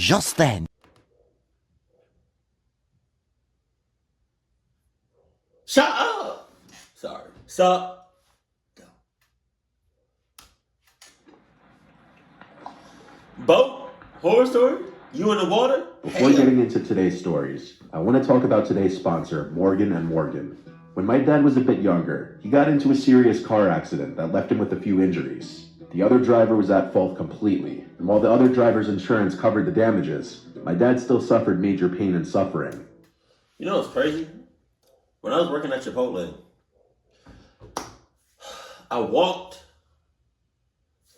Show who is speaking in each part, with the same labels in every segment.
Speaker 1: just then.
Speaker 2: Shut up! Sorry. Stop. Go. Boat? Horror story? You in the water?
Speaker 3: Before getting into today's stories, I want to talk about today's sponsor, Morgan & Morgan. When my dad was a bit younger, he got into a serious car accident that left him with a few injuries. The other driver was at fault completely, and while the other driver's insurance covered the damages, my dad still suffered major pain and suffering.
Speaker 2: You know what's crazy? When I was working at Chipotle, I walked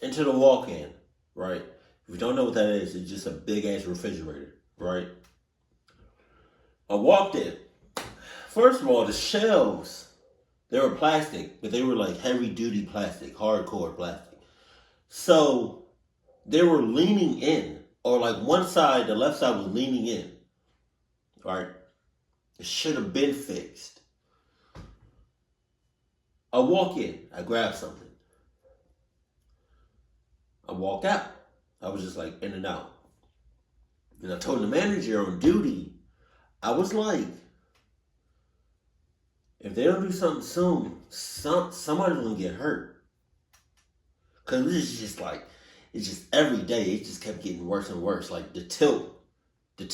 Speaker 2: into the walk-in, right? If you don't know what that is, it's just a big-ass refrigerator, right? I walked in. First of all, the shelves, they were plastic, but they were like heavy-duty plastic, hardcore plastic. So they were leaning in, or like one side, the left side was leaning in, right? It should have been fixed. I walk in, I grab something. I walk out. I was just like in and out. And I told the manager on duty, I was like, if they don't do something soon, somebody's gonna get hurt. Cause it's just every day, it just kept getting worse and worse. Like the tilt of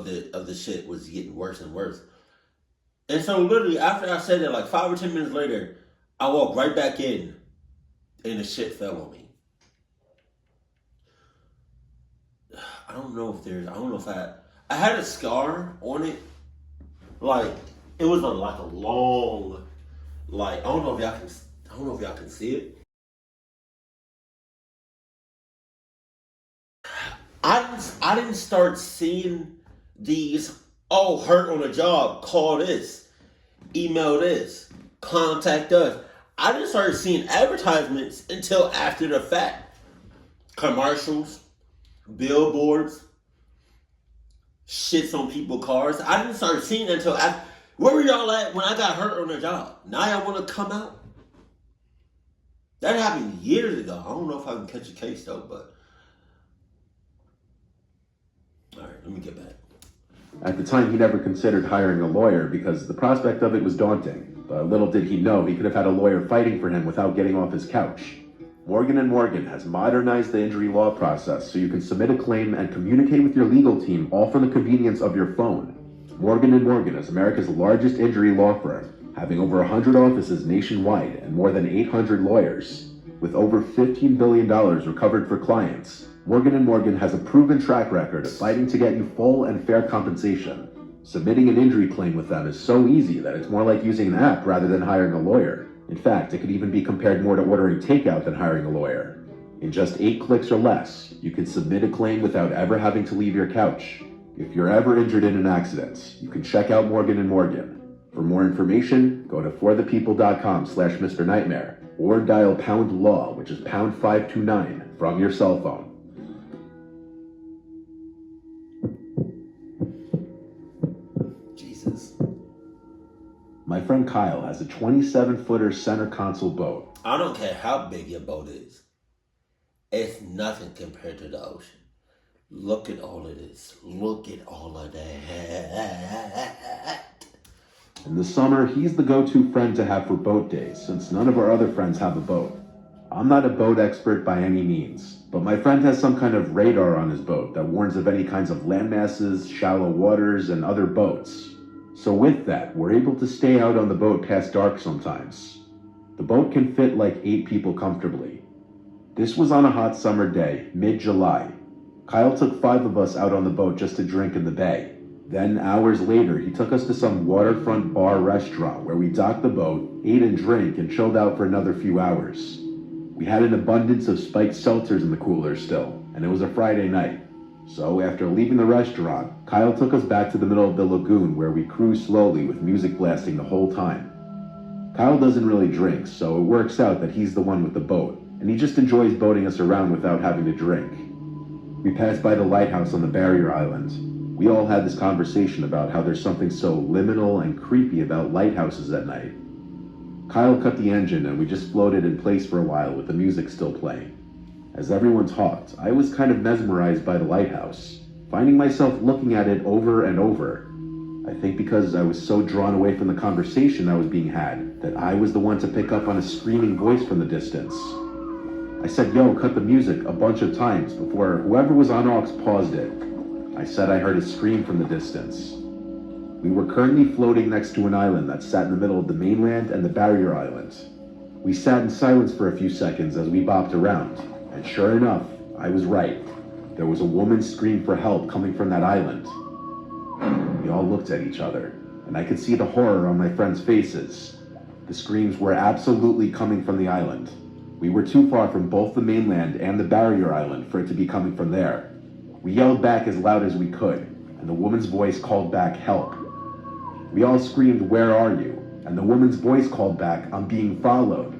Speaker 2: the shit was getting worse and worse. And so literally after I said that, like 5 or 10 minutes later, I walked right back in and the shit fell on me. I don't know if I had a scar on it. Like, it was like a long, like, I don't know if y'all can see it. I didn't start seeing these, oh, hurt on the job, call this, email this, contact us. I didn't start seeing advertisements until after the fact. Commercials, billboards, shits on people's cars. I didn't start seeing that until after. Where were y'all at when I got hurt on the job? Now y'all want to come out? That happened years ago. I don't know if I can catch a case though, but all right, let me get back.
Speaker 3: At the time, he never considered hiring a lawyer because the prospect of it was daunting. But little did he know he could have had a lawyer fighting for him without getting off his couch. Morgan & Morgan has modernized the injury law process so you can submit a claim and communicate with your legal team all from the convenience of your phone. Morgan & Morgan is America's largest injury law firm, having over 100 offices nationwide and more than 800 lawyers. With over $15 billion recovered for clients, Morgan & Morgan has a proven track record of fighting to get you full and fair compensation. Submitting an injury claim with them is so easy that it's more like using an app rather than hiring a lawyer. In fact, it could even be compared more to ordering takeout than hiring a lawyer. In just 8 clicks or less, you can submit a claim without ever having to leave your couch. If you're ever injured in an accident, you can check out Morgan & Morgan. For more information, go to forthepeople.com/Mr. Nightmare or dial pound law, which is pound 529 from your cell phone.
Speaker 2: Jesus.
Speaker 3: My friend Kyle has a 27-footer center console boat.
Speaker 2: I don't care how big your boat is. It's nothing compared to the ocean. Look at all of this. Look at all of that.
Speaker 3: In the summer, he's the go-to friend to have for boat days, since none of our other friends have a boat. I'm not a boat expert by any means, but my friend has some kind of radar on his boat that warns of any kinds of landmasses, shallow waters, and other boats. So with that, we're able to stay out on the boat past dark sometimes. The boat can fit like 8 people comfortably. This was on a hot summer day, mid-July. Kyle took 5 of us out on the boat just to drink in the bay. Then, hours later, he took us to some waterfront bar restaurant where we docked the boat, ate and drank, and chilled out for another few hours. We had an abundance of spiked seltzers in the cooler still, and it was a Friday night. So, after leaving the restaurant, Kyle took us back to the middle of the lagoon where we cruised slowly with music blasting the whole time. Kyle doesn't really drink, so it works out that he's the one with the boat, and he just enjoys boating us around without having to drink. We passed by the lighthouse on the barrier island. We all had this conversation about how there's something so liminal and creepy about lighthouses at night. Kyle cut the engine and we just floated in place for a while with the music still playing. As everyone talked, I was kind of mesmerized by the lighthouse. finding myself looking at it over and over. I think because I was so drawn away from the conversation that was being had, that I was the one to pick up on a screaming voice from the distance. I said, "Yo, cut the music," a bunch of times before whoever was on aux paused it. I said I heard a scream from the distance. We were currently floating next to an island that sat in the middle of the mainland and the barrier island. We sat in silence for a few seconds as we bopped around, and sure enough, I was right. There was a woman's scream for help coming from that island. We all looked at each other, and I could see the horror on my friends' faces. The screams were absolutely coming from the island. We were too far from both the mainland and the barrier island for it to be coming from there. We yelled back as loud as we could, and the woman's voice called back, "Help." We all screamed, "Where are you?" And the woman's voice called back, "I'm being followed."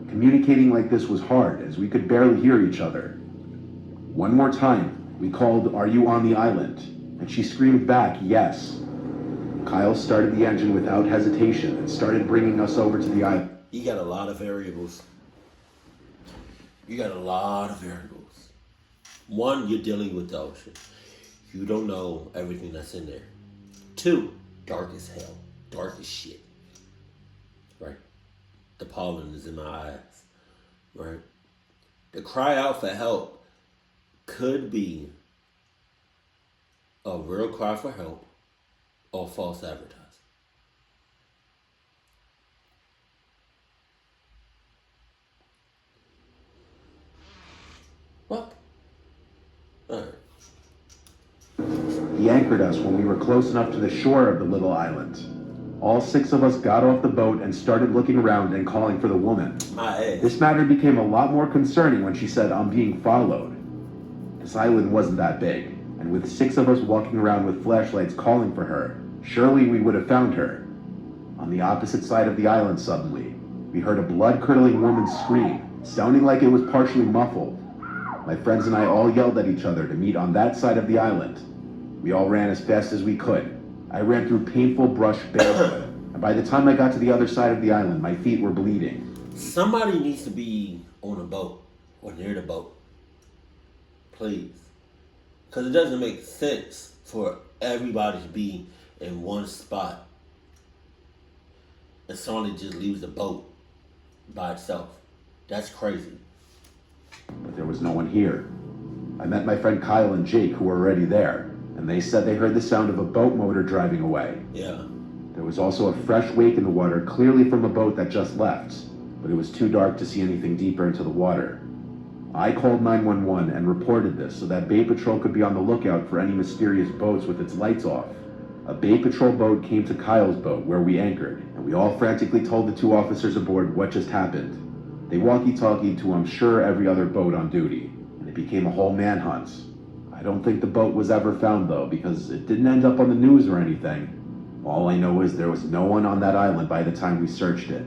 Speaker 3: Communicating like this was hard, as we could barely hear each other. One more time, we called, "Are you on the island?" And she screamed back, "Yes." Kyle started the engine without hesitation and started bringing us over to the island.
Speaker 2: You got a lot of variables. You got a lot of variables. One, you're dealing with the ocean. You don't know everything that's in there. Two, dark as hell. Dark as shit. Right? The pollen is in my eyes. Right? The cry out for help could be a real cry for help or false advertising. What? Alright.
Speaker 3: He anchored us when we were close enough to the shore of the little island. All 6 of us got off the boat and started looking around and calling for the woman.
Speaker 2: My ass.
Speaker 3: This matter became a lot more concerning when she said, "I'm being followed." This island wasn't that big, and with 6 of us walking around with flashlights calling for her, surely we would have found her. On the opposite side of the island suddenly, we heard a blood-curdling woman scream, sounding like it was partially muffled. My friends and I all yelled at each other to meet on that side of the island. We all ran as fast as we could. I ran through painful brush barefoot, and by the time I got to the other side of the island, my feet were bleeding.
Speaker 2: Somebody needs to be on a boat or near the boat. Please. Because it doesn't make sense for everybody to be in one spot and somebody just leaves the boat by itself. That's crazy.
Speaker 3: But there was no one here. I met my friend Kyle and Jake, who were already there, and they said they heard the sound of a boat motor driving away.
Speaker 2: Yeah.
Speaker 3: There was also a fresh wake in the water, clearly from a boat that just left, but it was too dark to see anything deeper into the water. I called 911 and reported this so that Bay Patrol could be on the lookout for any mysterious boats with its lights off. A Bay Patrol boat came to Kyle's boat where we anchored, and we all frantically told the 2 officers aboard what just happened. They walkie-talkied to, I'm sure, every other boat on duty, and it became a whole manhunt. I don't think the boat was ever found, though, because it didn't end up on the news or anything. All I know is there was no one on that island by the time we searched it.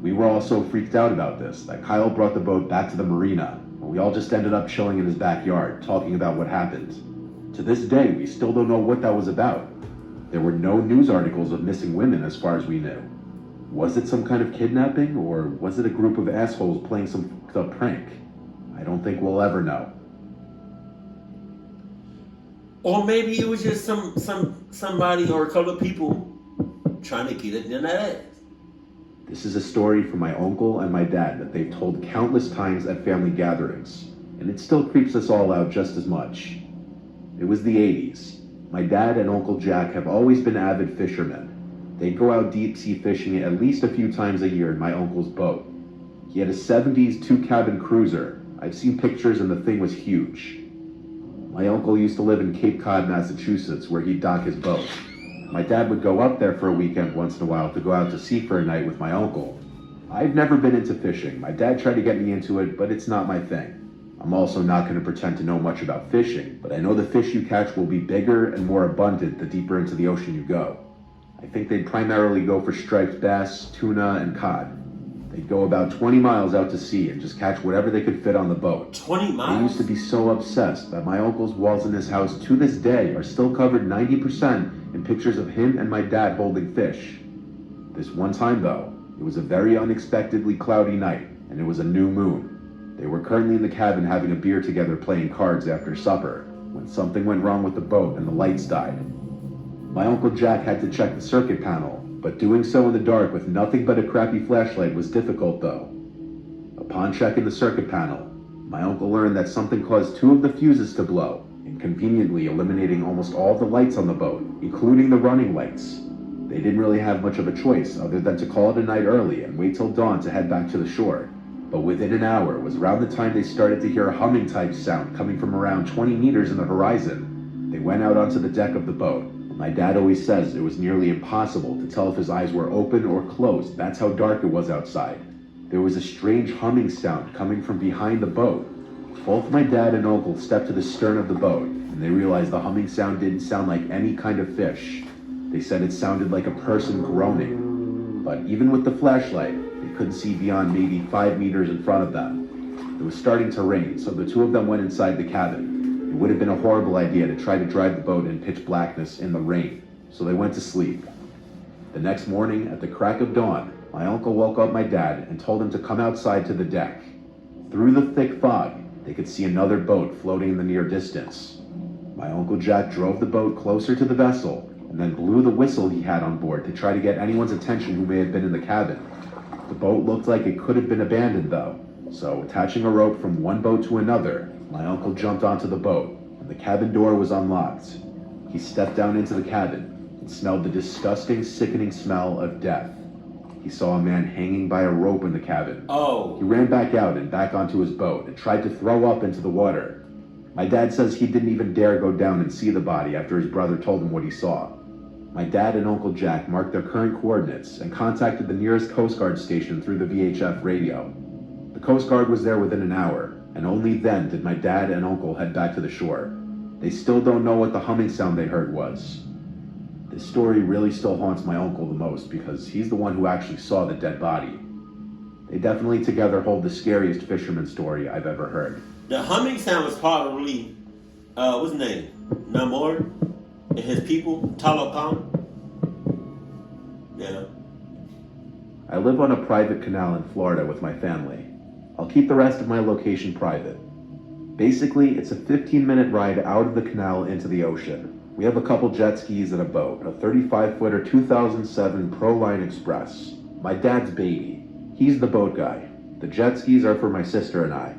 Speaker 3: We were all so freaked out about this that Kyle brought the boat back to the marina, and we all just ended up chilling in his backyard, talking about what happened. To this day, we still don't know what that was about. There were no news articles of missing women as far as we knew. Was it some kind of kidnapping, or was it a group of assholes playing some fucked up prank? I don't think we'll ever know.
Speaker 2: Or maybe it was just somebody or a couple of people trying to get it in that ass.
Speaker 3: This is a story from my uncle and my dad that they've told countless times at family gatherings, and it still creeps us all out just as much. It was the 80s. My dad and Uncle Jack have always been avid fishermen. They'd go out deep-sea fishing at least a few times a year in my uncle's boat. He had a 70s 2-cabin cruiser. I've seen pictures and the thing was huge. My uncle used to live in Cape Cod, Massachusetts, where he'd dock his boat. My dad would go up there for a weekend once in a while to go out to sea for a night with my uncle. I've never been into fishing. My dad tried to get me into it, but it's not my thing. I'm also not going to pretend to know much about fishing, but I know the fish you catch will be bigger and more abundant the deeper into the ocean you go. I think they'd primarily go for striped bass, tuna, and cod. They'd go about 20 miles out to sea and just catch whatever they could fit on the boat.
Speaker 2: 20 miles?
Speaker 3: They used to be so obsessed that my uncle's walls in his house to this day are still covered 90% in pictures of him and my dad holding fish. This one time, though, it was a very unexpectedly cloudy night, and it was a new moon. They were currently in the cabin having a beer together playing cards after supper. when something went wrong with the boat and the lights died. My Uncle Jack had to check the circuit panel, but doing so in the dark with nothing but a crappy flashlight was difficult though. Upon checking the circuit panel, my uncle learned that something caused 2 of the fuses to blow, inconveniently eliminating almost all the lights on the boat, including the running lights. They didn't really have much of a choice other than to call it a night early and wait till dawn to head back to the shore. But within an hour was around the time they started to hear a humming type sound coming from around 20 meters in the horizon. They went out onto the deck of the boat. My dad always says it was nearly impossible to tell if his eyes were open or closed. That's how dark it was outside. There was a strange humming sound coming from behind the boat. Both my dad and uncle stepped to the stern of the boat, and they realized the humming sound didn't sound like any kind of fish. They said it sounded like a person groaning. But even with the flashlight, they couldn't see beyond maybe 5 meters in front of them. It was starting to rain, so the 2 of them went inside the cabin. It would have been a horrible idea to try to drive the boat in pitch blackness in the rain, so they went to sleep. The next morning, at the crack of dawn, my uncle woke up my dad and told him to come outside to the deck. Through the thick fog, they could see another boat floating in the near distance. My Uncle Jack drove the boat closer to the vessel and then blew the whistle he had on board to try to get anyone's attention who may have been in the cabin. The boat looked like it could have been abandoned though, so attaching a rope from one boat to another, my uncle jumped onto the boat and the cabin door was unlocked. He stepped down into the cabin and smelled the disgusting, sickening smell of death. He saw a man hanging by a rope in the cabin.
Speaker 2: Oh.
Speaker 3: He ran back out and back onto his boat and tried to throw up into the water. My dad says he didn't even dare go down and see the body after his brother told him what he saw. My dad and Uncle Jack marked their current coordinates and contacted the nearest Coast Guard station through the VHF radio. The Coast Guard was there within an hour, and only then did my dad and uncle head back to the shore. They still don't know what the humming sound they heard was. This story really still haunts my uncle the most because he's the one who actually saw the dead body. They definitely together hold the scariest fisherman story I've ever heard.
Speaker 2: The humming sound was probably, what's his name? Namor and his people, Talokam. Yeah.
Speaker 3: I live on a private canal in Florida with my family. I'll keep the rest of my location private. Basically, it's a 15-minute ride out of the canal into the ocean. We have a couple jet skis and a boat, a 35-footer 2007 Proline Express. My dad's baby. He's the boat guy. The jet skis are for my sister and I.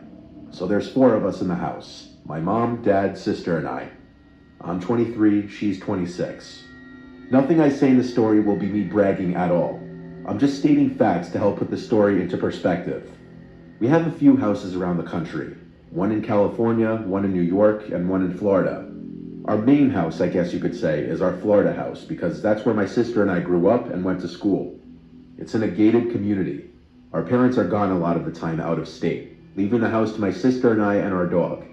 Speaker 3: So there's 4 of us in the house. My mom, dad, sister, and I. I'm 23, she's 26. Nothing I say in the story will be me bragging at all. I'm just stating facts to help put the story into perspective. We have a few houses around the country. One in California, one in New York, and one in Florida. Our main house, I guess you could say, is our Florida house because that's where my sister and I grew up and went to school. It's in a gated community. Our parents are gone a lot of the time out of state, leaving the house to my sister and I and our dog.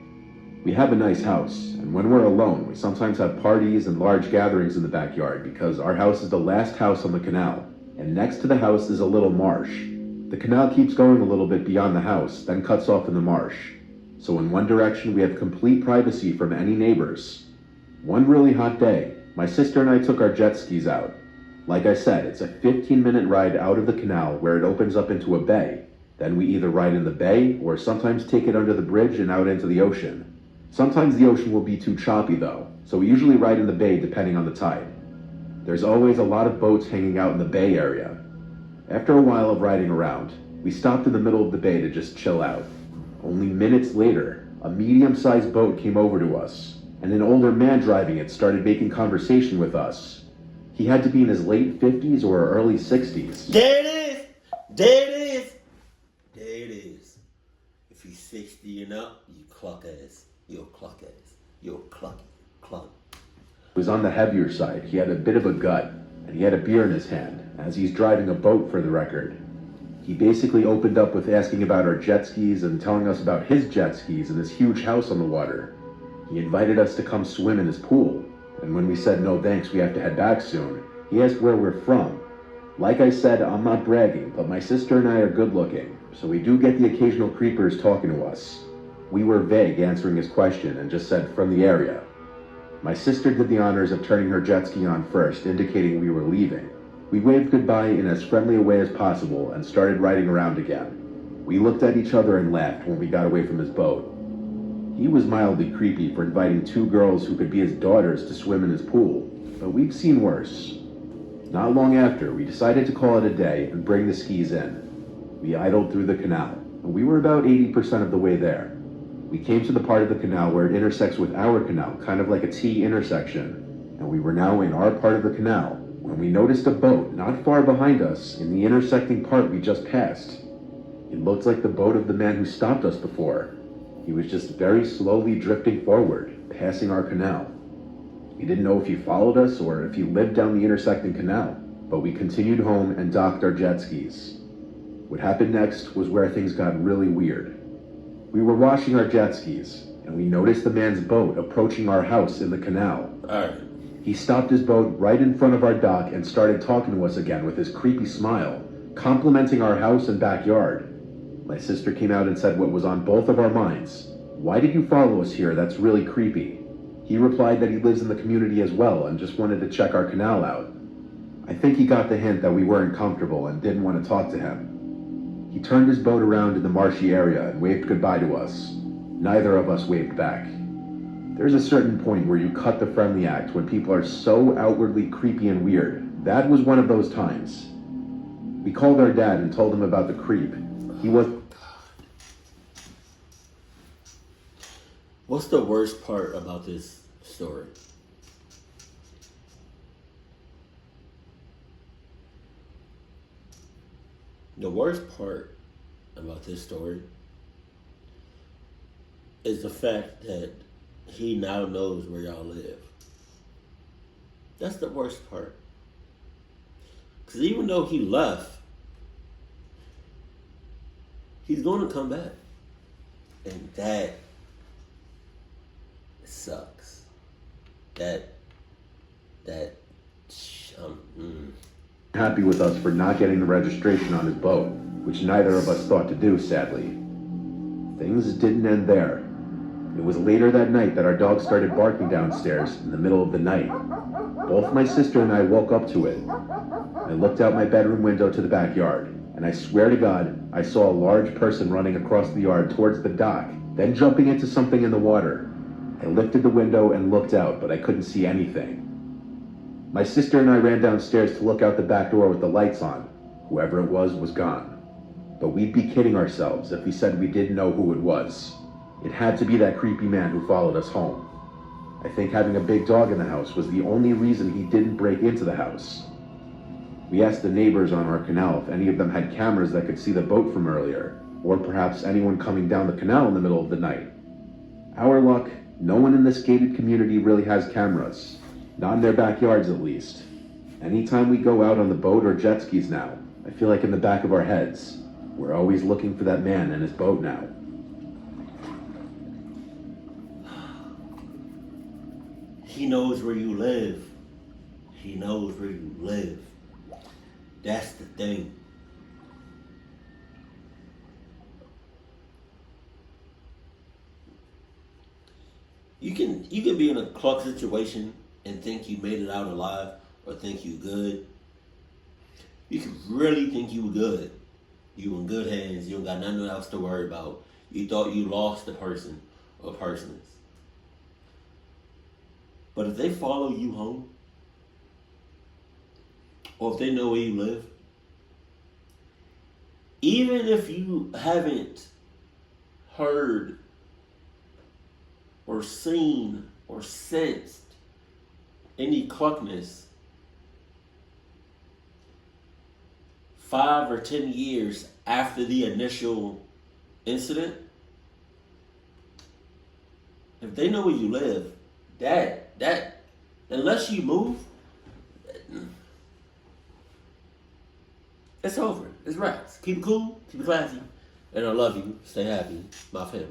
Speaker 3: We have a nice house, and when we're alone, we sometimes have parties and large gatherings in the backyard because our house is the last house on the canal, and next to the house is a little marsh. The canal keeps going a little bit beyond the house, then cuts off in the marsh. So in one direction, we have complete privacy from any neighbors. One really hot day, my sister and I took our jet skis out. Like I said, it's a 15-minute ride out of the canal where it opens up into a bay. Then we either ride in the bay or sometimes take it under the bridge and out into the ocean. Sometimes the ocean will be too choppy though, so we usually ride in the bay depending on the tide. There's always a lot of boats hanging out in the bay area. After a while of riding around, we stopped in the middle of the bay to just chill out. Only minutes later, a medium-sized boat came over to us, and an older man driving it started making conversation with us. He had to be in his late 50s or early 60s.
Speaker 2: There it is! There it is! There it is. If he's 60 and up, you cluck ass. You'll cluck ass. You'll cluck.
Speaker 3: He was on the heavier side. He had a bit of a gut, and he had a beer in his hand, as he's driving a boat for the record. He basically opened up with asking about our jet skis and telling us about his jet skis and his huge house on the water. He invited us to come swim in his pool, and when we said no thanks, we have to head back soon, he asked where we're from. Like I said, I'm not bragging, but my sister and I are good looking, so we do get the occasional creepers talking to us. We were vague answering his question and just said from the area. My sister did the honors of turning her jet ski on first, indicating we were leaving. We waved goodbye in as friendly a way as possible and started riding around again. We looked at each other and laughed when we got away from his boat. He was mildly creepy for inviting two girls who could be his daughters to swim in his pool, but we've seen worse. Not long after, we decided to call it a day and bring the skis in. We idled through the canal, and we were about 80% of the way there. We came to the part of the canal where it intersects with our canal, kind of like a T intersection, and we were now in our part of the canal when we noticed a boat not far behind us in the intersecting part we just passed. It looked like the boat of the man who stopped us before. He was just very slowly drifting forward, passing our canal. We didn't know if he followed us or if he lived down the intersecting canal, but we continued home and docked our jet skis. What happened next was where things got really weird. We were washing our jet skis, and we noticed the man's boat approaching our house in the canal.
Speaker 2: Alright.
Speaker 3: He stopped his boat right in front of our dock and started talking to us again with his creepy smile, complimenting our house and backyard. My sister came out and said what was on both of our minds. "Why did you follow us here? That's really creepy." He replied that he lives in the community as well and just wanted to check our canal out. I think he got the hint that we weren't comfortable and didn't want to talk to him. He turned his boat around in the marshy area and waved goodbye to us. Neither of us waved back. There's a certain point where you cut the friendly act when people are so outwardly creepy and weird. That was one of those times. We called our dad and told him about the creep. He was...
Speaker 2: What's the worst part about this story? The worst part about this story is the fact that he now knows where y'all live. That's the worst part. Because even though he left, he's going to come back. And that sucks.
Speaker 3: Happy with us for not getting the registration on his boat, which neither of us thought to do, sadly. Things didn't end there. It was later that night that our dog started barking downstairs in the middle of the night. Both my sister and I woke up to it. I looked out my bedroom window to the backyard, and I swear to God, I saw a large person running across the yard towards the dock, then jumping into something in the water. I lifted the window and looked out, but I couldn't see anything. My sister and I ran downstairs to look out the back door with the lights on. Whoever it was gone. But we'd be kidding ourselves if we said we didn't know who it was. It had to be that creepy man who followed us home. I think having a big dog in the house was the only reason he didn't break into the house. We asked the neighbors on our canal if any of them had cameras that could see the boat from earlier, or perhaps anyone coming down the canal in the middle of the night. Our luck, no one in this gated community really has cameras. Not in their backyards, at least. Anytime we go out on the boat or jet skis now, I feel like in the back of our heads, we're always looking for that man and his boat now.
Speaker 2: He knows where you live. He knows where you live. That's the thing. You can be in a cluck situation and think you made it out alive or think you good. You can really think you good. You in good hands. You don't got nothing else to worry about. You thought you lost a person or persons. But if they follow you home, or if they know where you live, even if you haven't heard or seen or sensed any cluckness 5 or 10 years after the initial incident, if they know where you live, that unless you move, it's over. It's wraps. Keep it cool, keep it classy, and I love you. Stay happy. My family.